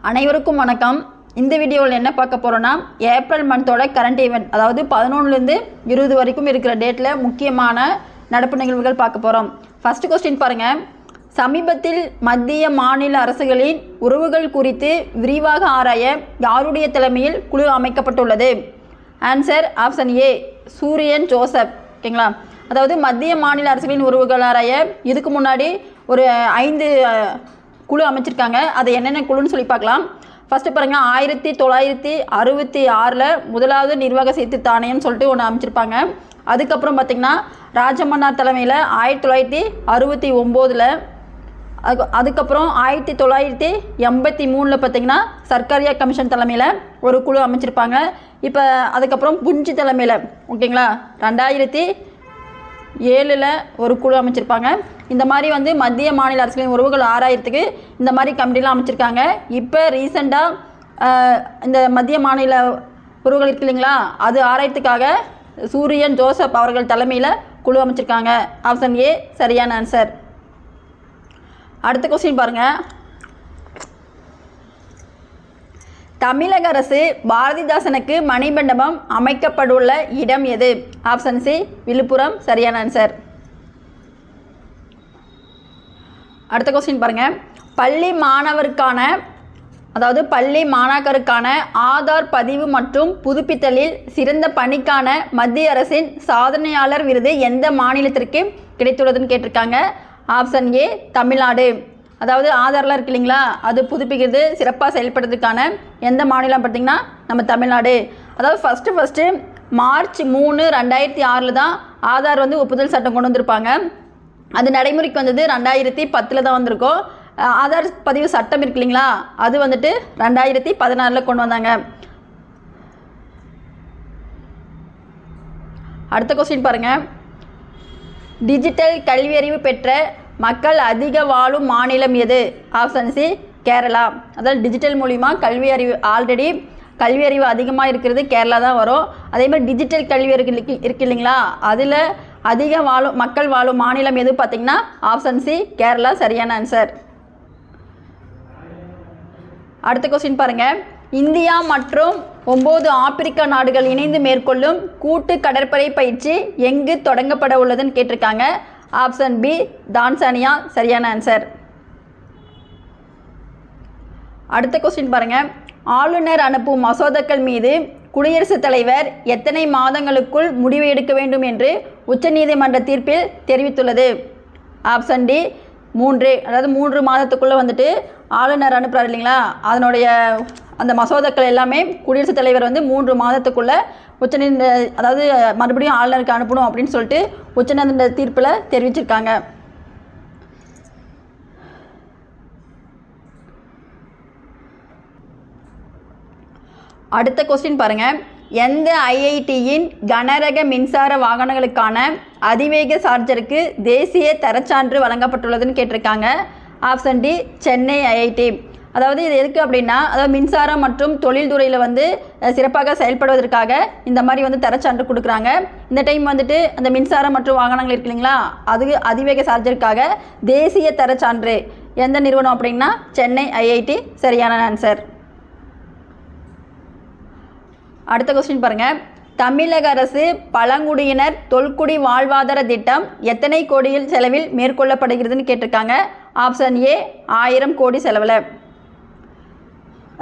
அனைவருக்கும் வணக்கம். இந்த வீடியோவில் என்ன பார்க்க போகிறோன்னா, ஏப்ரல் மந்தோட கரண்ட் ஈவெண்ட், அதாவது 11லேருந்து 20 வரைக்கும் இருக்கிற டேட்டில் முக்கியமான நடப்பு நிகழ்வுகள் பார்க்க போகிறோம். ஃபஸ்ட்டு கொஸ்டின் பாருங்கள். சமீபத்தில் மத்திய மாநில அரசுகளின் உறவுகள் குறித்து விரிவாக ஆராய யாருடைய தலைமையில் குழு அமைக்கப்பட்டுள்ளது? ஆன்சர் ஆப்ஷன் ஏ, சூரியன் ஜோசப். ஓகேங்களா? அதாவது மத்திய மாநில அரசுகளின் உறவுகள் ஆராய இதுக்கு முன்னாடி ஒரு 5 குழு அமைச்சிருக்காங்க. அது என்னென்ன குழுன்னு சொல்லி பார்க்கலாம். ஃபஸ்ட்டு பாருங்கள், 1966 முதலாவது நிர்வாக சீர்திருத்த ஆணையம் சொல்லிட்டு ஒன்று அமைச்சிருப்பாங்க. அதுக்கப்புறம் பார்த்திங்கன்னா ராஜமன்னார் தலைமையில் 1969, அதுக்கப்புறம் 1983 பார்த்திங்கன்னா சர்க்காரியா கமிஷன் தலைமையில் ஒரு குழு அமைச்சிருப்பாங்க. இப்போ அதுக்கப்புறம் புஞ்சி தலைமையில், ஓகேங்களா, 2007 ஒரு குழு அமைச்சிருப்பாங்க. இந்த மாதிரி வந்து மத்திய மாநில அரசுகளின் உறவுகள் ஆராயறதுக்கு இந்த மாதிரி கமிட்டிலாம் அமைச்சிருக்காங்க. இப்போ ரீசெண்டாக இந்த மத்திய மாநில உறவுகள் இருக்கு இல்லைங்களா, அது ஆராயறதுக்காக சூரியன் ஜோசப் அவர்கள் தலைமையில் குழு அமைச்சிருக்காங்க. ஆப்ஷன் ஏ சரியான ஆன்சர். அடுத்த கொஸ்டின் பாருங்கள். தமிழக அரசு பாரதிதாசனுக்கு மணிமண்டபம் அமைக்கப்பட்டுள்ள இடம் எது? Option C Villupuram. சரியான ஆன்சர். அடுத்த கொஸ்டின் பாருங்கள். பள்ளி மாணாக்கருக்கான ஆதார் பதிவு மற்றும் புதுப்பித்தலில் சிறந்த பணிக்கான மத்திய அரசின் சாதனையாளர் விருது எந்த மாநிலத்திற்கு கிடைத்துள்ளதுன்னு கேட்டிருக்காங்க. ஆப்ஷன் ஏ தமிழ்நாடு. அதாவது ஆதார்லாம் இருக்கு இல்லைங்களா, அது புதுப்பிக்கிறது சிறப்பாக செயல்படுறதுக்கான எந்த மாநிலம் பார்த்திங்கன்னா நம்ம தமிழ்நாடு. அதாவது ஃபஸ்ட்டு மார்ச் 3, 2006 தான் ஆதார் வந்து ஒப்புதல் சட்டம் கொண்டு வந்திருப்பாங்க. அது நடைமுறைக்கு வந்தது 2010 தான் வந்திருக்கோம். ஆதார் பதிவு சட்டம் இருக்கு இல்லைங்களா, அது வந்துட்டு 2016 கொண்டு வந்தாங்க. அடுத்த கொஸ்டின் பாருங்கள். டிஜிட்டல் கல்வியறிவு பெற்ற மக்கள் அதிக வாழும் மாநிலம் எது? Option C Kerala. அதாவது டிஜிட்டல் மூலிமா ஆல்ரெடி கல்வியறிவு அதிகமாக இருக்கிறது கேரளா தான் வரும். அதே மாதிரி டிஜிட்டல் கல்வியறிவு இருக்கு இல்லைங்களா, அதில் அதிக மக்கள் வாழும் மாநிலம் எது பார்த்திங்கன்னா ஆப்ஷன் சி கேரளா. சரியான ஆன்சர். அடுத்த கொஸ்டின் பாருங்கள். இந்தியா மற்றும் 9 ஆப்பிரிக்க நாடுகள் இணைந்து மேற்கொள்ளும் கூட்டு கடற்படை பயிற்சி எங்கு தொடங்கப்பட உள்ளதுன்னு கேட்டிருக்காங்க. Option B Tanzania. சரியான ஆன்சர். அடுத்த கொஸ்டின் பாருங்கள். ஆளுநர் அனுப்பும் மசோதாக்கள் மீது குடியரசுத் தலைவர் எத்தனை மாதங்களுக்குள் முடிவு எடுக்க வேண்டும் என்று உச்சநீதிமன்ற தீர்ப்பில் தெரிவித்துள்ளது? Option D 3. அதாவது 3 மாதத்துக்குள்ளே வந்துட்டு ஆளுநர் அனுப்புகிறார் இல்லைங்களா, அந்த மசோதாக்கள் எல்லாமே குடியரசுத் தலைவர் வந்து 3 மாதத்துக்குள்ளே அதாவது மறுபடியும் ஆளுநருக்கு அனுப்பணும் அப்படின்னு சொல்லிட்டு உச்சநீதிமன்ற தீர்ப்பில் தெரிவிச்சிருக்காங்க. அடுத்த கொஸ்டின் பாருங்கள். எந்த ஐஐடியின் கனரக மின்சார வாகனங்களுக்கான அதிவேக சார்ஜருக்கு தேசிய தரச்சான்று வழங்கப்பட்டுள்ளதுன்னு கேட்டிருக்காங்க. Option D Chennai IIT. அதாவது இது எதுக்கு அப்படின்னா, அதாவது மின்சாரம் மற்றும் தொழில்துறையில் வந்து சிறப்பாக செயல்படுவதற்காக இந்த மாதிரி வந்து தரச்சான்று கொடுக்குறாங்க. இந்த டைம் வந்துட்டு அந்த மின்சாரம் மற்றும் வாகனங்கள் இருக்கு இல்லைங்களா, அது அதிவேக சார்ஜருக்காக தேசிய தரச்சான்று எந்த நிறுவனம் அப்படின்னா சென்னை ஐஐடி. சரியான ஆன்சர். அடுத்த கொஸ்டின் பாருங்கள். தமிழக அரசு பழங்குடியினர் தொல்குடி வாழ்வாதார திட்டம் எத்தனை கோடியில் செலவில் மேற்கொள்ளப்படுகிறதுன்னு கேட்டிருக்காங்க. ஆப்ஷன் ஏ 1000 கோடி செலவில்.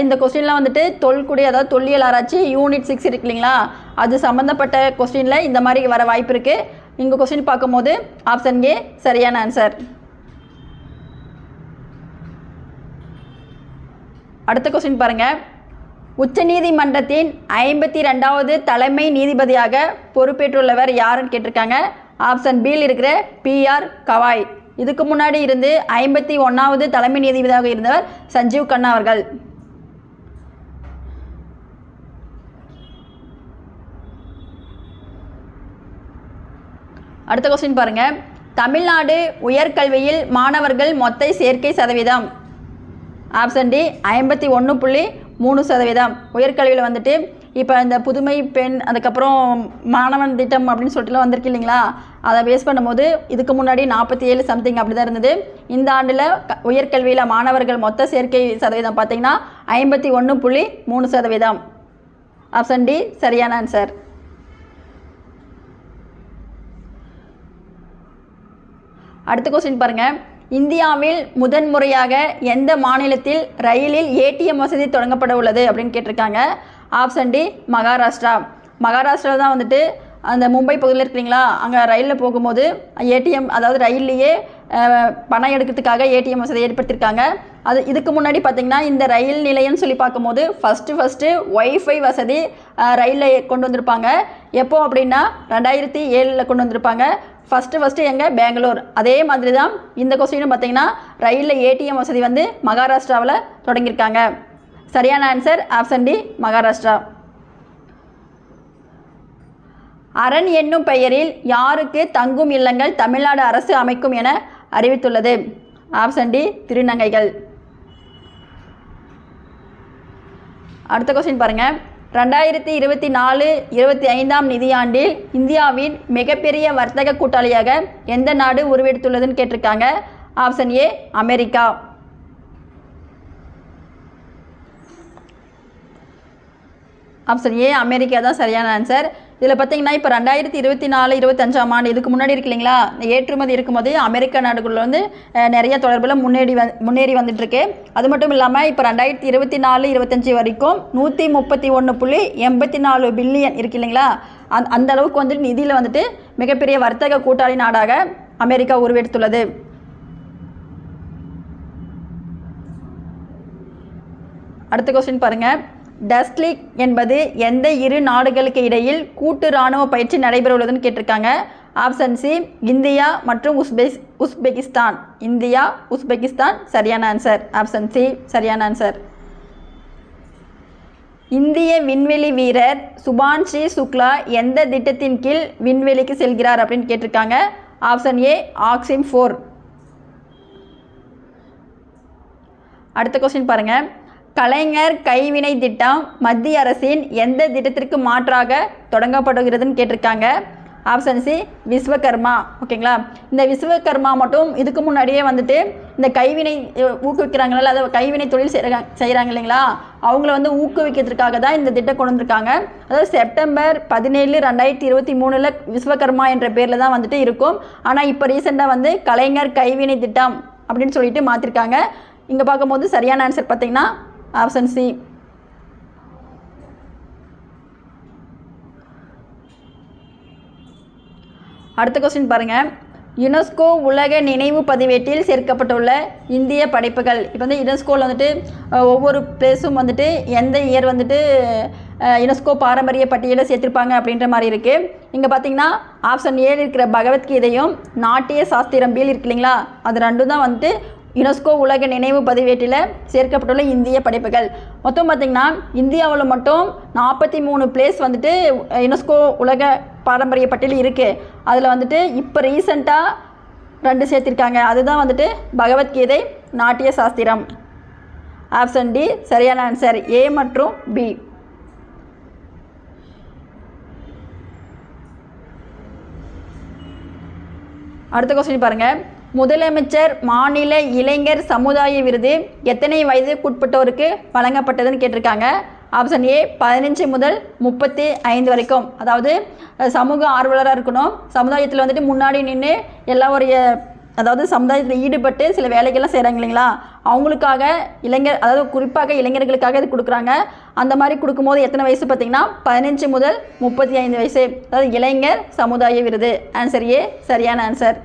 இந்த கொஸ்டின்லாம் வந்துட்டு தொல்குடி, அதாவது தொல்லியல் ஆராய்ச்சி யூனிட் 6 இருக்கு இல்லைங்களா, அது சம்மந்தப்பட்ட கொஸ்டினில் இந்த மாதிரி வர வாய்ப்பு இருக்குது. இங்கே கொஸ்டின் பார்க்கும்போது ஆப்ஷன் ஏ சரியான ஆன்சர். அடுத்த கொஸ்டின் பாருங்கள். உச்சநீதிமன்றத்தின் 52வது தலைமை நீதிபதியாக பொறுப்பேற்றுள்ளவர் யாருன்னு கேட்டிருக்காங்க. ஆப்ஷன் பியில் இருக்கிற PR கவாய். இதுக்கு முன்னாடி இருந்து 51வது தலைமை நீதிபதியாக இருந்தவர் சஞ்சீவ் கண்ணா அவர்கள். அடுத்த கொஸ்டின் பாருங்கள். தமிழ்நாடு உயர்கல்வியில் மாணவர்கள் மொத்த சேர்க்கை சதவீதம். Option D 51.3%. உயர்கல்வியில் வந்துட்டு இப்போ இந்த புதுமை பெண் அதுக்கப்புறம் மாணவன் திட்டம் அப்படின்னு சொல்லிட்டுலாம் வந்திருக்கு இல்லைங்களா, அதை பேஸ் பண்ணும்போது இதுக்கு முன்னாடி 47 சம்திங் அப்படி தான் இருந்தது. இந்த ஆண்டில் உயர்கல்வியில் மாணவர்கள் மொத்த சேர்க்கை சதவீதம் பார்த்திங்கன்னா 51.3%. ஆப்ஷன் டி சரியான ஆன்சர். அடுத்த கொஸ்டின் பாருங்கள். இந்தியாவில் முதன்முறையாக எந்த மாநிலத்தில் ரயிலில் ஏடிஎம் வசதி தொடங்கப்பட உள்ளது அப்படின்னு கேட்டிருக்காங்க. Option D Maharashtra. மகாராஷ்டிராவில் தான் வந்துட்டு அந்த மும்பை பகுதியில் இருக்கிறீங்களா, அங்கே ரயிலில் போகும்போது ஏடிஎம், அதாவது ரயில்லையே பணம் எடுக்கிறதுக்காக ஏடிஎம் வசதி ஏற்படுத்தியிருக்காங்க. அது இதுக்கு முன்னாடி பார்த்திங்கன்னா இந்த ரயில் நிலையம்னு சொல்லி பார்க்கும்போது ஃபஸ்ட்டு ஒய்ஃபை வசதி ரயிலில் கொண்டு வந்திருப்பாங்க. எப்போ அப்படின்னா 2007 கொண்டு வந்திருப்பாங்க. ஃபஸ்ட்டு எங்கே, பெங்களூர். அதே மாதிரி தான் இந்த கொஸ்டினும் பார்த்திங்கன்னா ரயிலில் ஏடிஎம் வசதி வந்து மகாராஷ்டிராவில் தொடங்கியிருக்காங்க. சரியான ஆன்சர் ஆப்ஷன் டி மகாராஷ்டிரா. அரண் என்னும் பெயரில் யாருக்கு தங்கும் இல்லங்கள் தமிழ்நாடு அரசு அமைக்கும் என அறிவித்துள்ளது? ஆப்ஷன் டி திருநங்கைகள். அடுத்த கொஸ்டின் பாருங்கள். 2024-25 நிதியாண்டில் இந்தியாவின் மிகப்பெரிய வர்த்தக கூட்டாளியாக எந்த நாடு உருவெடுத்துள்ளதுன்னு கேட்டிருக்காங்க. Option A America. Option A America தான் சரியான ஆன்சர். இதில் பார்த்தீங்கன்னா இப்போ 2024-25 ஆண்டு இதுக்கு முன்னாடி இருக்கு இல்லைங்களா, இந்த ஏற்றுமதி இருக்கும்போது அமெரிக்கா நாடுகளில் வந்து நிறைய தொடர்பில் முன்னேறி வந்துட்டுருக்கு. அது மட்டும் இல்லாமல் இப்போ 2024-25 வரைக்கும் 131.84 பில்லியன் இருக்கு இல்லைங்களா, அந்த அளவுக்கு வந்துட்டு நிதியில் வந்துட்டு மிகப்பெரிய வர்த்தக கூட்டாளி நாடாக அமெரிக்கா உருவெடுத்துள்ளது. அடுத்த கொஸ்டின் பாருங்கள். டஸ்லிக் என்பது எந்த இரு நாடுகளுக்கு இடையில் கூட்டு இராணுவ பயிற்சி நடைபெற உள்ளதுன்னு கேட்டிருக்காங்க. ஆப்ஷன் சி இந்தியா மற்றும் உஸ்பெகிஸ்தான். இந்தியா உஸ்பெகிஸ்தான் சரியான ஆன்சர். ஆப்ஷன் சி சரியான ஆன்சர். இந்திய விண்வெளி வீரர் சுபான்ஷி சுக்லா எந்த திட்டத்தின் கீழ் விண்வெளிக்கு செல்கிறார் அப்படின்னு கேட்டிருக்காங்க. Option A Axiom 4. அடுத்த கொஸ்டின் பாருங்கள். கலைஞர் கைவினை திட்டம் மத்திய அரசின் எந்த திட்டத்திற்கு மாற்றாக தொடங்கப்படுகிறதுன்னு கேட்டிருக்காங்க. Option C Vishwakarma. ஓகேங்களா, இந்த விஸ்வகர்மா மட்டும் இதுக்கு முன்னாடியே வந்துட்டு இந்த கைவினை ஊக்குவிக்கிறாங்களா, அதை கைவினை தொழில் செய்கிறாங்க இல்லைங்களா, அவங்கள வந்து ஊக்குவிக்கிறதுக்காக தான் இந்த திட்டம் கொண்டு வந்திருக்காங்க. அதாவது செப்டம்பர் 17, 2023 விஸ்வகர்மா என்ற பேரில் தான் வந்துட்டு இருக்கும். ஆனால் இப்போ ரீசெண்டாக வந்து கலைஞர் கைவினை திட்டம் அப்படின்னு சொல்லிட்டு மாற்றிருக்காங்க. இங்கே பார்க்கும்போது சரியான ஆன்சர் பார்த்தீங்கன்னா ஆப்ஷன் சி. அடுத்த கொஸ்டின் பாருங்கள். யுனெஸ்கோ உலக நினைவு பதிவேட்டில் சேர்க்கப்பட்டுள்ள இந்திய படைப்புகள். இப்போ வந்து யுனெஸ்கோவில் வந்துட்டு ஒவ்வொரு பிளேஸும் வந்துட்டு எந்த இயர் வந்துட்டு யுனெஸ்கோ பாரம்பரிய பட்டியலை சேர்த்திருப்பாங்க அப்படின்ற மாதிரி இருக்குது. இங்கே பார்த்தீங்கன்னா ஆப்ஷன் ஏ இருக்கிற பகவத்கீதையும் நாட்டிய சாஸ்திரம் பீல் இருக்கு இல்லைங்களா, அது ரெண்டும் தான் வந்துட்டு யுனெஸ்கோ உலக நினைவு பதிவேட்டில் சேர்க்கப்பட்டுள்ள இந்திய படைப்புகள். மொத்தம் பார்த்திங்கன்னா இந்தியாவில் மட்டும் 43 பிளேஸ் வந்துட்டு யுனெஸ்கோ உலக பாரம்பரிய பட்டியல் இருக்குது. அதில் வந்துட்டு இப்போ ரீசெண்டாக 2 சேர்த்திருக்காங்க. அதுதான் வந்துட்டு பகவத்கீதை, நாட்டிய சாஸ்திரம். ஆப்ஷன் டி சரியான ஆன்சர். ஏ மற்றும் பி. அடுத்த கொஸ்டின் பாருங்கள். முதலமைச்சர் மாநில இளைஞர் சமுதாய விருது எத்தனை வயதுக்குட்பட்டோருக்கு வழங்கப்பட்டதுன்னு கேட்டிருக்காங்க. ஆப்ஷன் ஏ 15 முதல் 35 வரைக்கும். அதாவது சமூக ஆர்வலராக இருக்கணும், சமுதாயத்தில் வந்துட்டு முன்னாடி நின்று எல்லாருடைய அதாவது சமுதாயத்தில் ஈடுபட்டு சில வேலைகள்லாம் செய்கிறாங்க இல்லைங்களா, அவங்களுக்காக இளைஞர், அதாவது குறிப்பாக இளைஞர்களுக்காக இது கொடுக்குறாங்க. அந்த மாதிரி கொடுக்கும்போது எத்தனை வயசு பார்த்திங்கன்னா 15 முதல் 35 வயசு, அதாவது இளைஞர் சமுதாய விருது. ஆன்சர் ஏ சரியான ஆன்சர்.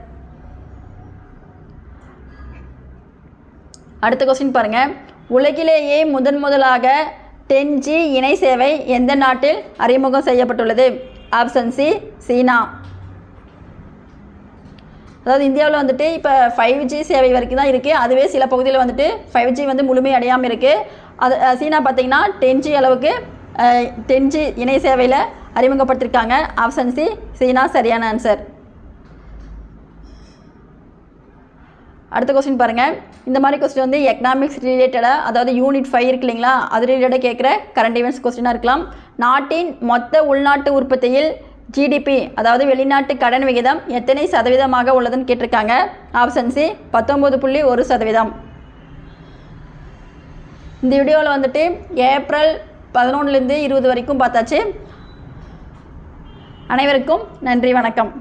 அடுத்த கொஸ்டின் பாருங்கள். உலகிலேயே முதலாக 10G இணை சேவை எந்த நாட்டில் அறிமுகம் செய்யப்பட்டுள்ளது? ஆப்ஷன் சி சீனா. அதாவது இந்தியாவில் வந்துட்டு இப்போ 5G சேவை வரைக்கும் தான் இருக்குது. அதுவே சில பகுதியில் வந்துட்டு 5G வந்து முழுமை அடையாமல் இருக்குது. அது சீனா பார்த்திங்கன்னா 10G அளவுக்கு 10G இணை சேவையில் அறிமுகப்படுத்தியிருக்காங்க. ஆப்ஷன் சி சீனா சரியான ஆன்சர். அடுத்த கொஸ்டின் பாருங்கள். இந்த மாதிரி கொஸ்டின் வந்து எக்கனாமிக்ஸ் ரிலேட்டடாக, அதாவது யூனிட் 5 இருக்கு இல்லைங்களா, அது ரிலேட்டடாக கேட்குற கரண்ட் ஈவெண்ட்ஸ் கொஸ்டினாக இருக்கலாம். நாட்டின் மொத்த உள்நாட்டு உற்பத்தியில் ஜிடிபி, அதாவது வெளிநாட்டு கடன் விகிதம் எத்தனை சதவீதமாக உள்ளதுன்னு கேட்டிருக்காங்க. Option C 19.1%. இந்த வீடியோவில் வந்துட்டு ஏப்ரல் 11லேருந்து 20 வரைக்கும் பார்த்தாச்சு. அனைவருக்கும் நன்றி, வணக்கம்.